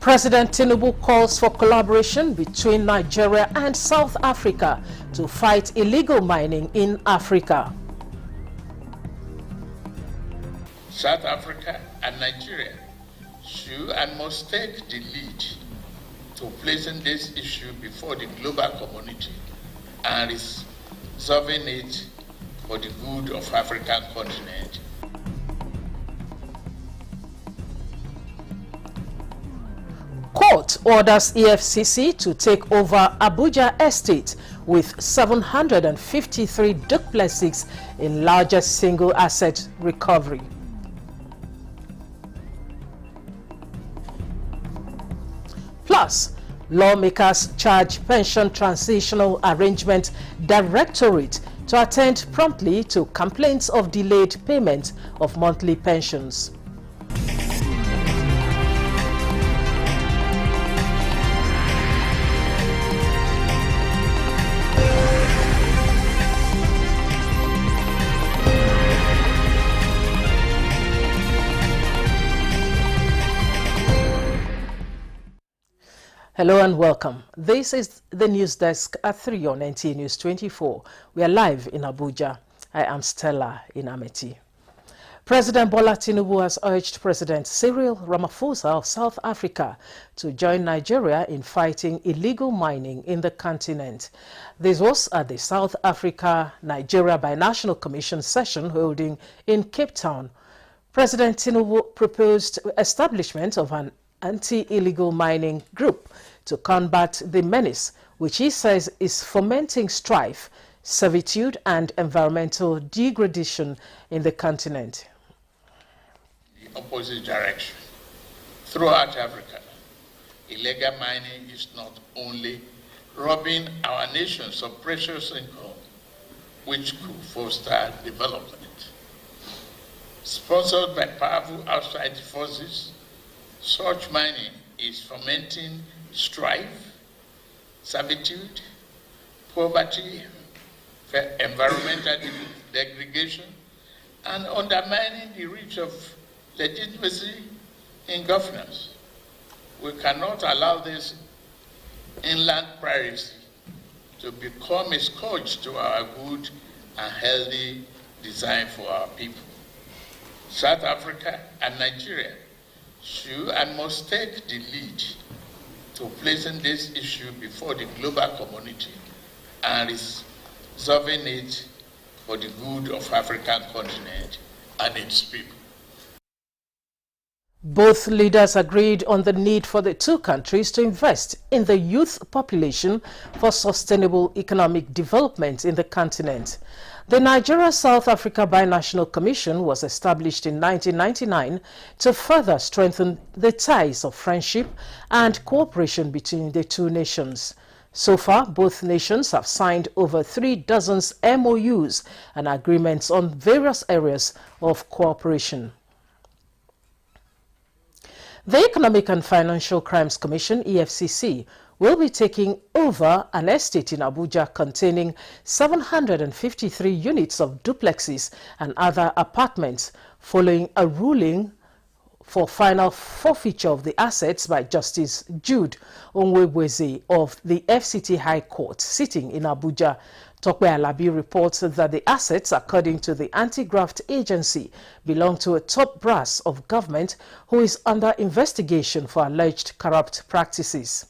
President Tinubu calls for collaboration between Nigeria and South Africa to fight illegal mining in Africa. South Africa and Nigeria should and must take the lead to placing this issue before the global community and resolving it for the good of African continent. Court orders EFCC to take over Abuja estate with 753 duplexes in largest single asset recovery. Plus, lawmakers charge Pension Transitional Arrangement Directorate to attend promptly to complaints of delayed payment of monthly pensions. Hello and welcome. This is the news desk at 3 on Nta News24. We are live in Abuja. I am Stella in Amity. President Bola Tinubu has urged President Cyril Ramaphosa of South Africa to join Nigeria in fighting illegal mining in the continent. This was at the South Africa-Nigeria Binational Commission session holding in Cape Town. President Tinubu proposed establishment of an anti-illegal mining group to combat the menace, which he says is fomenting strife, servitude and environmental degradation in the continent. The opposite direction. Throughout Africa, illegal mining is not only robbing our nations of precious income, which could foster development. Sponsored by powerful outside forces, such mining is fomenting strife, servitude, poverty, environmental degradation, and undermining the reach of legitimacy in governance. We cannot allow this inland piracy to become a scourge to our good and healthy design for our people. South Africa and Nigeria should and must take the lead to placing this issue before the global community and resolving it for the good of African continent and its people. Both leaders agreed on the need for the two countries to invest in the youth population for sustainable economic development in the continent. The Nigeria-South Africa Binational Commission was established in 1999 to further strengthen the ties of friendship and cooperation between the two nations. So far, both nations have signed over 3 dozen MOUs and agreements on various areas of cooperation. The Economic and Financial Crimes Commission, EFCC, will be taking over an estate in Abuja containing 753 units of duplexes and other apartments following a ruling for final forfeiture of the assets by Justice Jude Onwebweze of the FCT High Court sitting in Abuja. Tokwe Alabi reports that the assets, according to the anti-graft agency, belong to a top brass of government who is under investigation for alleged corrupt practices.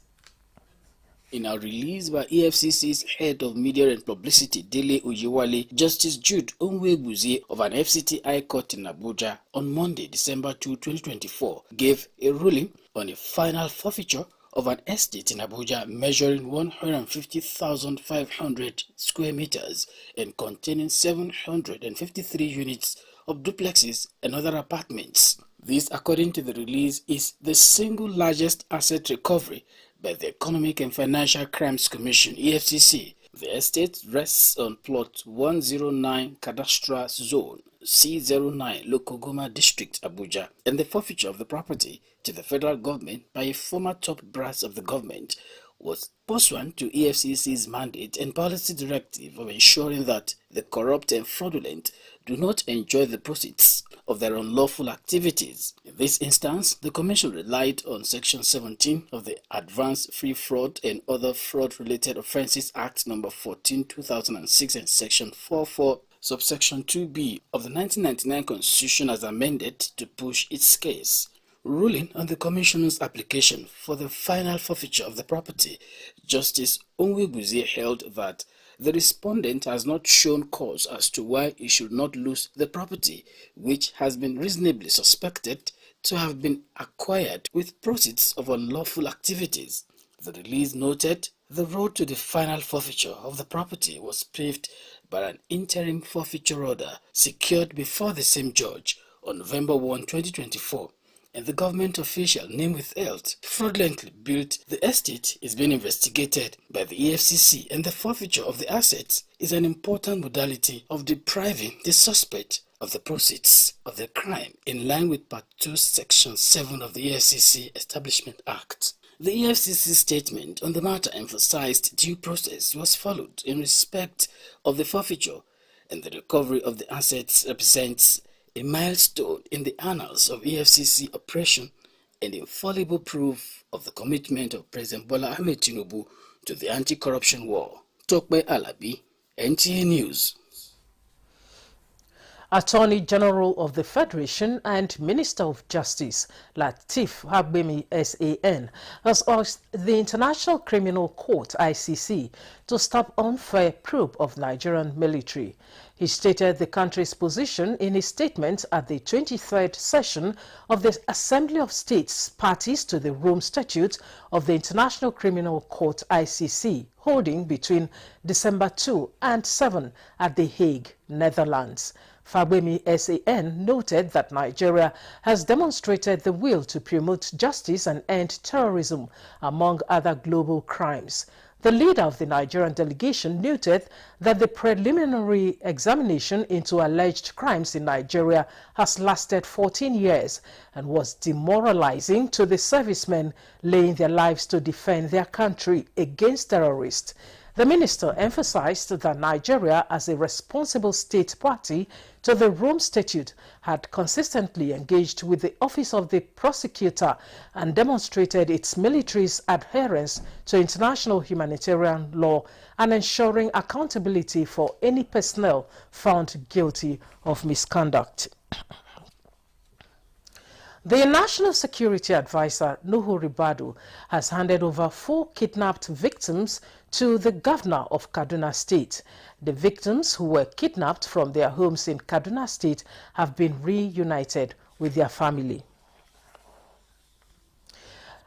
In a release by EFCC's head of media and publicity, Dele Oyewale, Justice Jude Onwebweze of an FCT High Court in Abuja on Monday, December 2, 2024, gave a ruling on a final forfeiture of an estate in Abuja measuring 150,500 square meters and containing 753 units of duplexes and other apartments. This, according to the release, is the single largest asset recovery by the Economic and Financial Crimes Commission, EFCC. The estate rests on plot 109 Cadastral Zone, C09, Lokogoma District, Abuja, and the forfeiture of the property to the federal government by a former top brass of the government was pursuant to EFCC's mandate and policy directive of ensuring that the corrupt and fraudulent do not enjoy the proceeds of their unlawful activities. In this instance, the Commission relied on Section 17 of the Advanced Free Fraud and Other Fraud-Related Offences Act No. 14, 2006 and Section 44, subsection 2b of the 1999 Constitution as amended to push its case. Ruling on the Commission's application for the final forfeiture of the property, Justice Onwebuzie held that the respondent has not shown cause as to why he should not lose the property, which has been reasonably suspected to have been acquired with proceeds of unlawful activities. The release noted the road to the final forfeiture of the property was paved by an interim forfeiture order secured before the same judge on November 1, 2024. And the government official named withheld fraudulently built the estate is being investigated by the EFCC, and the forfeiture of the assets is an important modality of depriving the suspect of the proceeds of the crime in line with Part 2, Section 7 of the EFCC Establishment Act. The EFCC statement on the matter emphasized due process was followed in respect of the forfeiture, and the recovery of the assets represents a milestone in the annals of EFCC operation and infallible proof of the commitment of President Bola Ahmed Tinubu to the anti-corruption war. Tokbe Alabi, Nta News. Attorney General of the Federation and Minister of Justice Lateef Fagbemi SAN has asked the International Criminal Court (ICC) to stop unfair probe of Nigerian military. He stated the country's position in his statement at the 23rd session of the Assembly of States Parties to the Rome Statute of the International Criminal Court (ICC), holding between December 2 and 7 at The Hague, Netherlands. Fagbemi SAN noted that Nigeria has demonstrated the will to promote justice and end terrorism, among other global crimes. The leader of the Nigerian delegation noted that the preliminary examination into alleged crimes in Nigeria has lasted 14 years and was demoralizing to the servicemen laying their lives to defend their country against terrorists. The minister emphasized that Nigeria, as a responsible state party to the Rome Statute, had consistently engaged with the Office of the Prosecutor and demonstrated its military's adherence to international humanitarian law and ensuring accountability for any personnel found guilty of misconduct. The National Security Advisor, Nuhu Ribadu, has handed over 4 kidnapped victims to the governor of Kaduna State. The victims, who were kidnapped from their homes in Kaduna State, have been reunited with their family.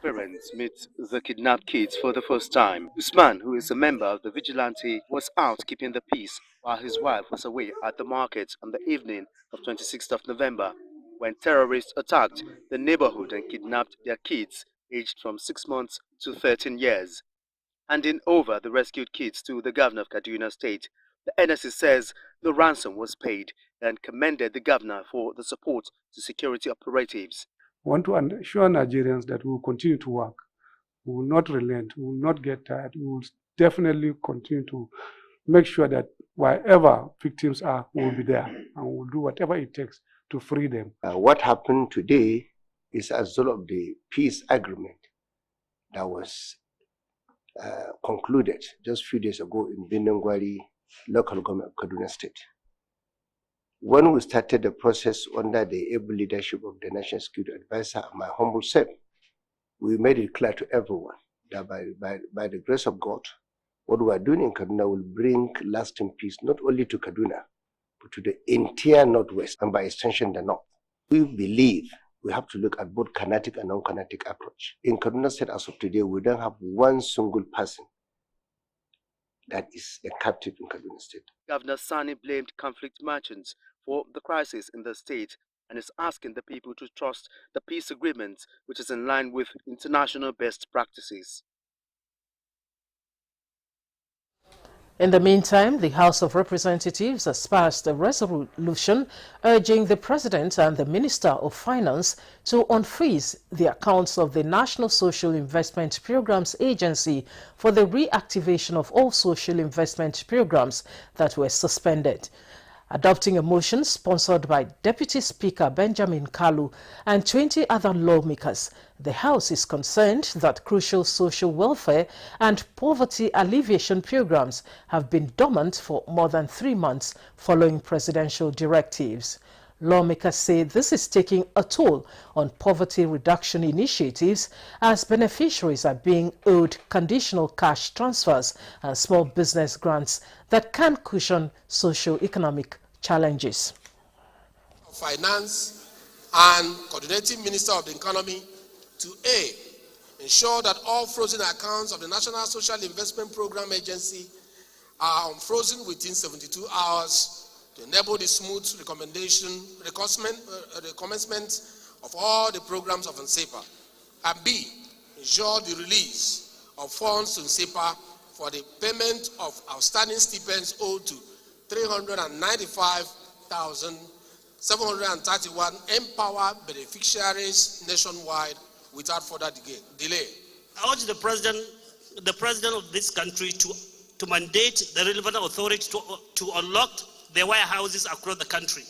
Parents meet the kidnapped kids for the first time. Usman, who is a member of the vigilante, was out keeping the peace while his wife was away at the market on the evening of 26th of November, when terrorists attacked the neighborhood and kidnapped their kids aged from 6 months to 13 years. Handing over the rescued kids to the governor of Kaduna State, the NSC says the ransom was paid and commended the governor for the support to security operatives. I want to assure Nigerians that we will continue to work. We will not relent. We will not get tired. We will definitely continue to make sure that wherever victims are, we will be there, and we will do whatever it takes to free them. What happened today is as a result of the peace agreement that was concluded just a few days ago in Binangwari, local government of Kaduna State. When we started the process under the able leadership of the National Security Advisor and my humble self, we made it clear to everyone that by the grace of God, what we are doing in Kaduna will bring lasting peace not only to Kaduna, but to the entire Northwest and by extension the North. We believe we have to look at both kinetic and non-kinetic approach. In Kaduna State as of today, we don't have one single person that is a captive in Kaduna State. Governor Sani blamed conflict merchants for the crisis in the state and is asking the people to trust the peace agreement, which is in line with international best practices. In the meantime, the House of Representatives has passed a resolution urging the President and the Minister of Finance to unfreeze the accounts of the National Social Investment Programs Agency for the reactivation of all social investment programs that were suspended. Adopting a motion sponsored by Deputy Speaker Benjamin Kalu and 20 other lawmakers, the House is concerned that crucial social welfare and poverty alleviation programs have been dormant for more than 3 months following presidential directives. Lawmakers say this is taking a toll on poverty reduction initiatives as beneficiaries are being owed conditional cash transfers and small business grants that can cushion socio-economic challenges. Finance and Coordinating Minister of the Economy to ensure that all frozen accounts of the National Social Investment Program Agency are unfrozen within 72 hours to enable the smooth recommencement of all the programs of NSEPA, and B, ensure the release of funds to NSEPA for the payment of outstanding stipends owed to 395,731 empowered beneficiaries nationwide without further delay. I urge the president of this country to mandate the relevant authorities to unlock the warehouses across the country.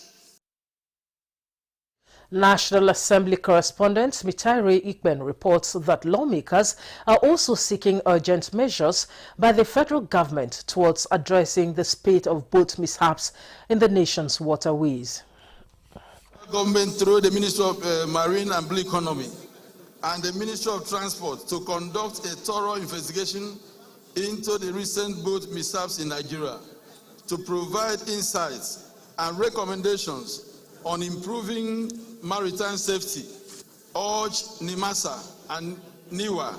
National Assembly correspondent Mitaire Ikben reports that lawmakers are also seeking urgent measures by the federal government towards addressing the spate of boat mishaps in the nation's waterways. Government through the Ministry of Marine and Blue Economy and the Ministry of Transport to conduct a thorough investigation into the recent boat mishaps in Nigeria, to provide insights and recommendations on improving maritime safety, urge NIMASA and NIWA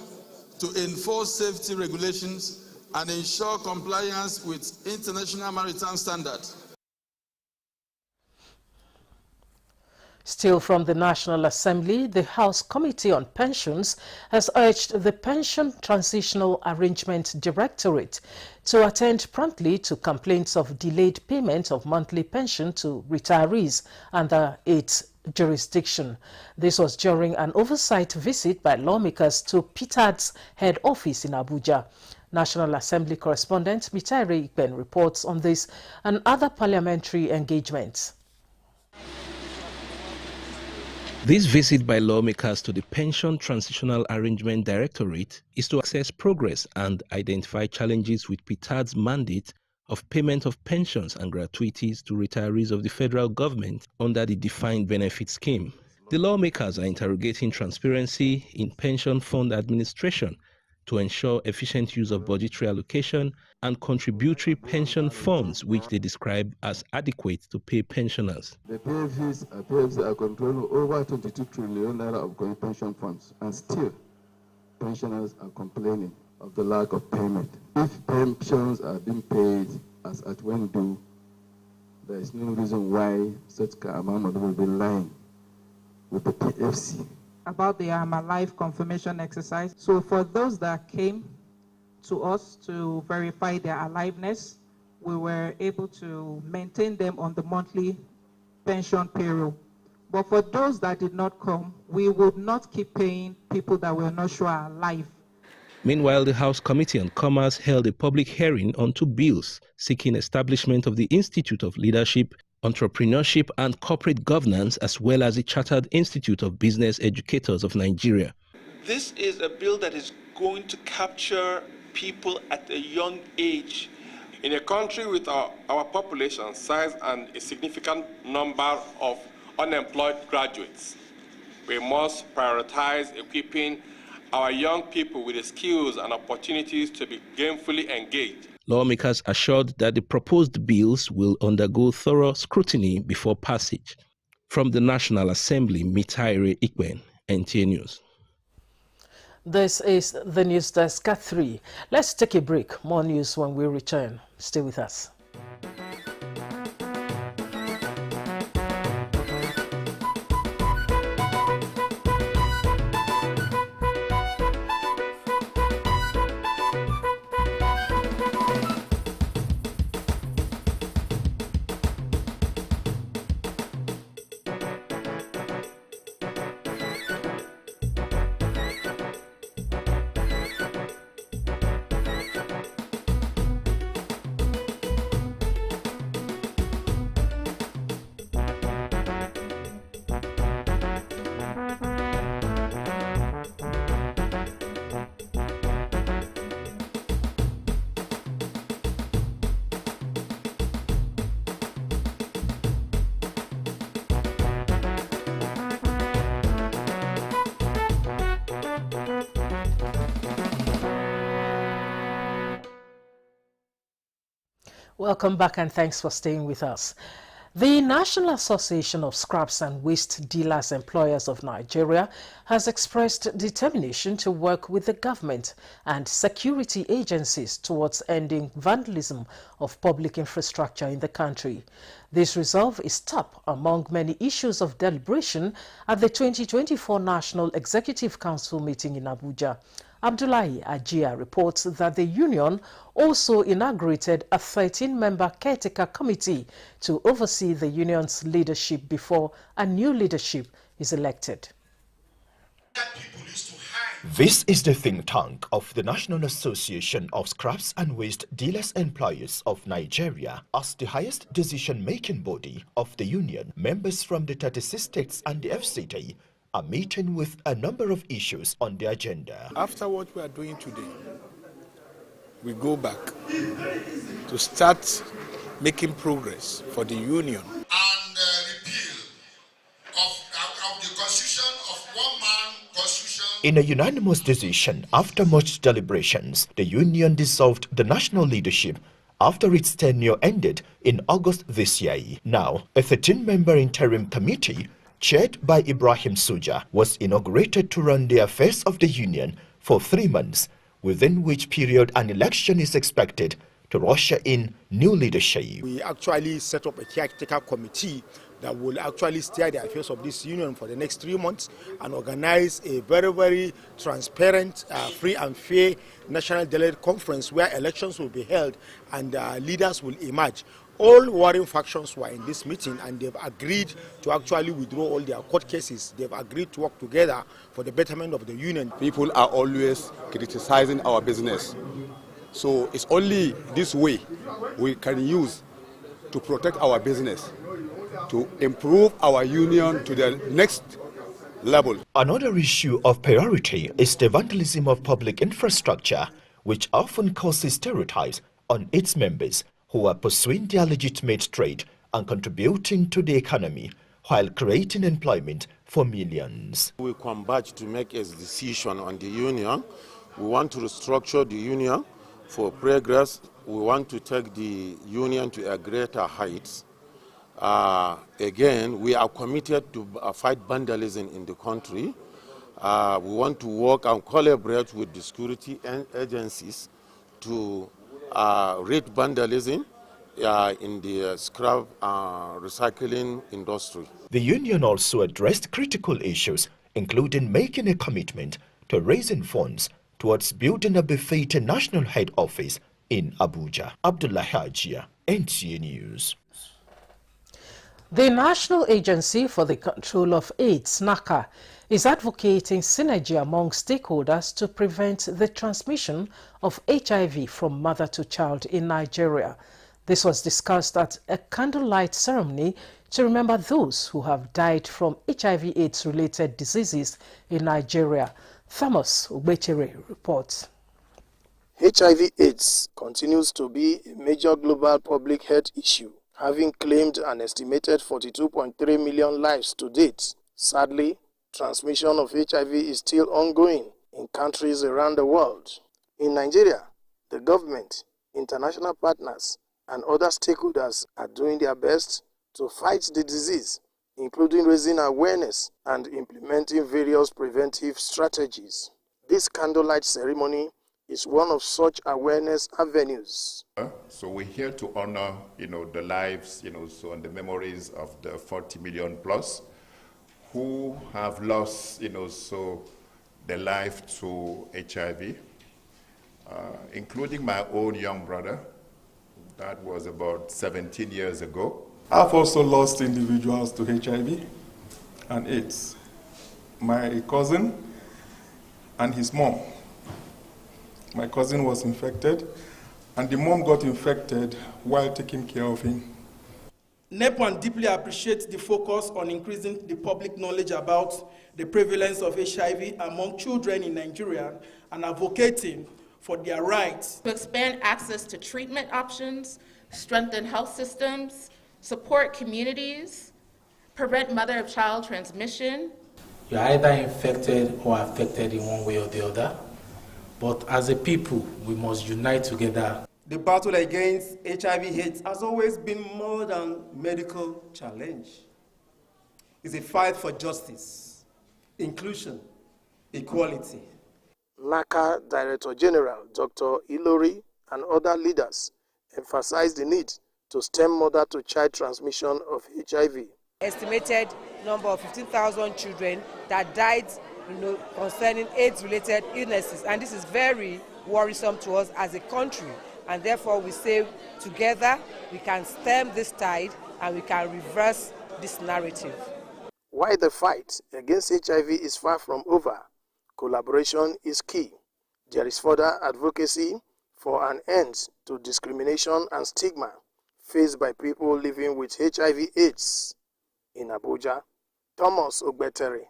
to enforce safety regulations and ensure compliance with international maritime standards. Still from the National Assembly, the House Committee on Pensions has urged the Pension Transitional Arrangement Directorate to attend promptly to complaints of delayed payment of monthly pension to retirees under its jurisdiction. This was during an oversight visit by lawmakers to PITAD's head office in Abuja. National Assembly correspondent Mitaire Ikben reports on this and other parliamentary engagements. This visit by lawmakers to the Pension Transitional Arrangement Directorate is to assess progress and identify challenges with PITAD's mandate of payment of pensions and gratuities to retirees of the federal government under the defined benefit scheme. The lawmakers are interrogating transparency in pension fund administration to ensure efficient use of budgetary allocation and contributory pension funds, which they describe as adequate to pay pensioners. The PFs are controlling over 22 trillion naira of pension funds, and still pensioners are complaining of the lack of payment. If pensions are being paid as at when due, there is no reason why such amount will be lying with the PFC. About the I'm Alive confirmation exercise. So for those that came to us to verify their aliveness, we were able to maintain them on the monthly pension payroll. But for those that did not come, we would not keep paying people that were not sure are alive. Meanwhile, the House Committee on Commerce held a public hearing on 2 bills seeking establishment of the Institute of Leadership, Entrepreneurship and Corporate Governance, as well as the Chartered Institute of Business Educators of Nigeria. This is a bill that is going to capture people at a young age. In a country with our population size and a significant number of unemployed graduates, we must prioritize equipping our young people with the skills and opportunities to be gainfully engaged. Lawmakers assured that the proposed bills will undergo thorough scrutiny before passage. From the National Assembly, Mitaire Ikben, Nta News. This is the News Desk at 3. Let's take a break. More news when we return. Stay with us. Welcome back and thanks for staying with us. The National Association of Scraps and Waste Dealers Employers of Nigeria has expressed determination to work with the government and security agencies towards ending vandalism of public infrastructure in the country. This resolve is top among many issues of deliberation at the 2024 National Executive Council meeting in Abuja. Abdullahi Ajia reports that the union also inaugurated a 13-member caretaker committee to oversee the union's leadership before a new leadership is elected. This is the think tank of the National Association of Scraps and Waste Dealers Employers of Nigeria. As the highest decision-making body of the union, members from the 36 states and the FCT are meeting with a number of issues on the agenda. After what we are doing today, we go back to start making progress for the union. And repeal of the constitution of one-man constitution. In a unanimous decision, after much deliberations, the union dissolved the national leadership after its tenure ended in August this year. Now, a 13-member interim committee chaired by Ibrahim Suja was inaugurated to run the affairs of the union for 3 months, within which period an election is expected to usher in new leadership. We actually set up a caretaker committee that will actually steer the affairs of this union for the next 3 months and organize a very, very transparent, free and fair national delegate conference where elections will be held and leaders will emerge. All warring factions were in this meeting and they've agreed to actually withdraw all their court cases. They've agreed to work together for the betterment of the union. People are always criticizing our business. So it's only this way we can use to protect our business, to improve our union to the next level. Another issue of priority is the vandalism of public infrastructure, which often causes stereotypes on its members who are pursuing their legitimate trade and contributing to the economy while creating employment for millions. We converge to make a decision on the union. We want to restructure the union for progress. We want to take the union to a greater heights. Again, we are committed to fight vandalism in the country. We want to work and collaborate with the security agencies to rate vandalism in the scrap recycling industry. The union also addressed critical issues, including making a commitment to raising funds towards building a befitting national head office in Abuja. Abdullahi Ajia, Nta News. The National Agency for the Control of AIDS, NACA, is advocating synergy among stakeholders to prevent the transmission of HIV from mother to child in Nigeria. This was discussed at a candlelight ceremony to remember those who have died from HIV/AIDS-related diseases in Nigeria. Thomas Ubechere reports. HIV/AIDS continues to be a major global public health issue, having claimed an estimated 42.3 million lives to date. Sadly, transmission of HIV is still ongoing in countries around the world. In Nigeria, the government, international partners, and other stakeholders are doing their best to fight the disease, including raising awareness and implementing various preventive strategies. This candlelight ceremony is one of such awareness avenues. So we're here to honor, the lives, and the memories of the 40 million plus who have lost, their life to HIV, including my own young brother. That was about 17 years ago. I've also lost individuals to HIV and AIDS. My cousin and his mom. My cousin was infected, and the mom got infected while taking care of him. NEPAN deeply appreciates the focus on increasing the public knowledge about the prevalence of HIV among children in Nigeria and advocating for their rights. To expand access to treatment options, strengthen health systems, support communities, prevent mother-of-child transmission. You're either infected or affected in one way or the other, but as a people, we must unite together. The battle against HIV/AIDS has always been more than medical challenge. It's a fight for justice, inclusion, equality. NACA Director General Dr. Ilori and other leaders emphasized the need to stem mother-to-child transmission of HIV. Estimated number of 15,000 children that died concerning AIDS-related illnesses, and this is very worrisome to us as a country. And therefore we say together we can stem this tide and we can reverse this narrative. While the fight against HIV is far from over, collaboration is key. There is further advocacy for an end to discrimination and stigma faced by people living with HIV/AIDS. In Abuja, Thomas Ogbetere,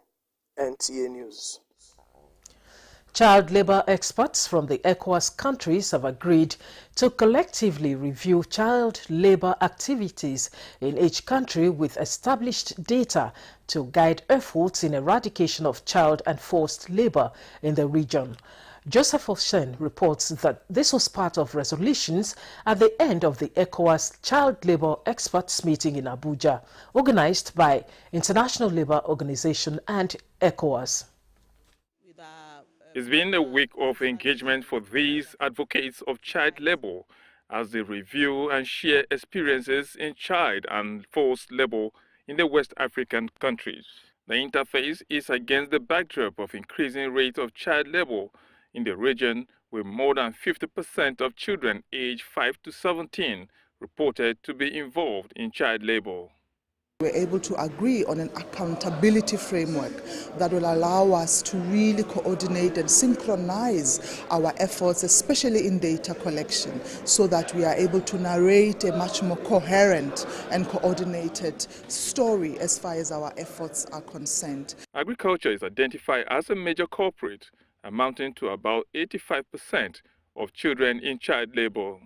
Nta News. Child labor experts from the ECOWAS countries have agreed to collectively review child labor activities in each country with established data to guide efforts in eradication of child and forced labor in the region. Joseph Hossein reports that this was part of resolutions at the end of the ECOWAS Child Labor Experts meeting in Abuja, organized by International Labour Organization and ECOWAS. It's been a week of engagement for these advocates of child labor as they review and share experiences in child and forced labor in the West African countries. The interface is against the backdrop of increasing rate of child labor in the region, with more than 50% of children aged 5 to 17 reported to be involved in child labor. We're able to agree on an accountability framework that will allow us to really coordinate and synchronize our efforts, especially in data collection, so that we are able to narrate a much more coherent and coordinated story as far as our efforts are concerned. Agriculture is identified as a major culprit, amounting to about 85% of children in child labor.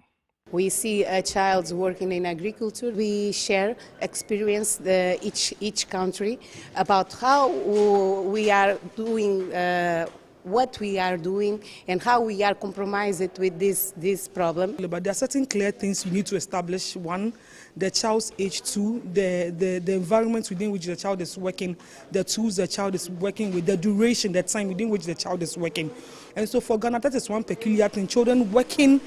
We see a child working in agriculture. We share experience each country about how we are doing, what we are doing, and how we are compromised with this problem. But there are certain clear things we need to establish. One, the child's age. Two, the environment within which the child is working, the tools the child is working with, the duration, the time within which the child is working. And so for Ghana, that is one peculiar thing. Children working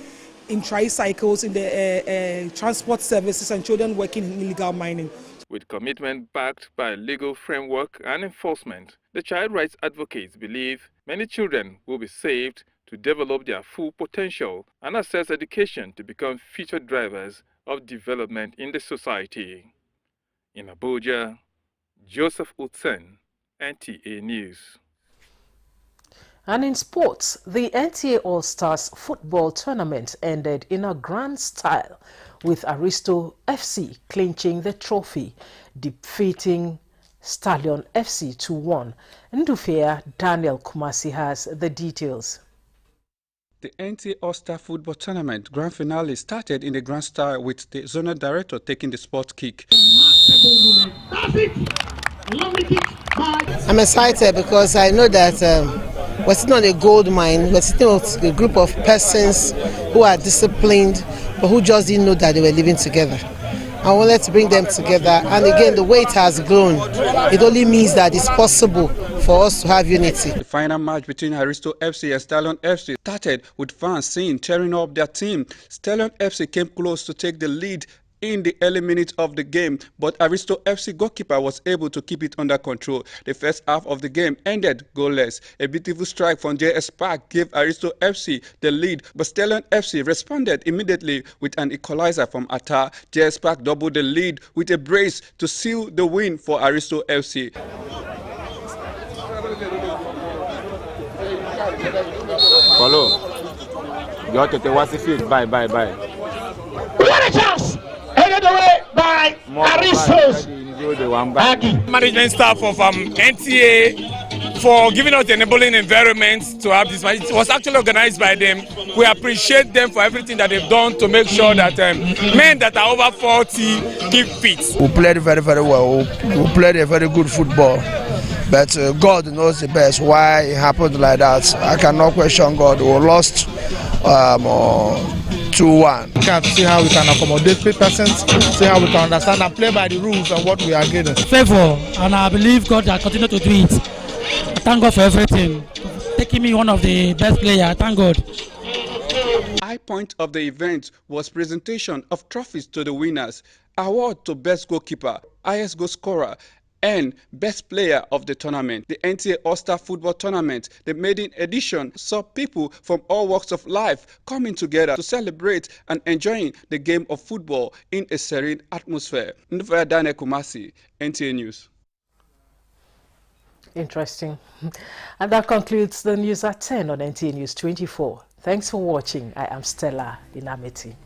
in tricycles, in the transport services, and children working in illegal mining. With commitment backed by legal framework and enforcement, the child rights advocates believe many children will be saved to develop their full potential and access education to become future drivers of development in the society. In Abuja, Joseph Utsen, NTA News. And in sports, the NTA All-Stars football tournament ended in a grand style, with Aristo FC clinching the trophy, defeating Stallion FC 2-1. Ndufea Daniel Kumasi has the details. The NTA All-Star Football Tournament Grand Finale started in the grand style with the zonal director taking the sport kick. I'm excited because I know that we're sitting on a gold mine. We're sitting with a group of persons who are disciplined, but who just didn't know that they were living together. I wanted to bring them together, and again, the way it has grown, it only means that it's possible for us to have unity. The final match between Aristo FC and Stallion FC started with fans singing, cheering up their team. Stallion FC came close to take the lead in the early minutes of the game, but Aristo FC goalkeeper was able to keep it under control. The first half of the game ended goalless. A beautiful strike from JS Park gave Aristo FC the lead, but Stallion FC responded immediately with an equalizer from Atta. JS Park doubled the lead with a brace to seal the win for Aristo FC. Follow. You have to take what's the field. Bye. What a chance! Headed away by Aristos. Management staff of NTA for giving us the enabling environment to have this match. It was actually organized by them. We appreciate them for everything that they've done to make sure that men that are over 40 keep fit. We played very, very well. We played a very good football. But God knows the best why it happened like that. I cannot question God. We lost 2-1. We can see how we can accommodate persons, see how we can understand and play by the rules and what we are getting. Favor, and I believe God will continue to do it. I thank God for everything. Taking me one of the best players. Thank God. High point of the event was presentation of trophies to the winners, award to best goalkeeper, highest goal scorer, and best player of the tournament. The NTA All-Star Football Tournament, the maiden edition, saw people from all walks of life coming together to celebrate and enjoying the game of football in a serene atmosphere. Nta Kumasi, NTA News. Interesting. And that concludes the news at 10 on NTA News 24. Thanks for watching. I am Stella in Amity.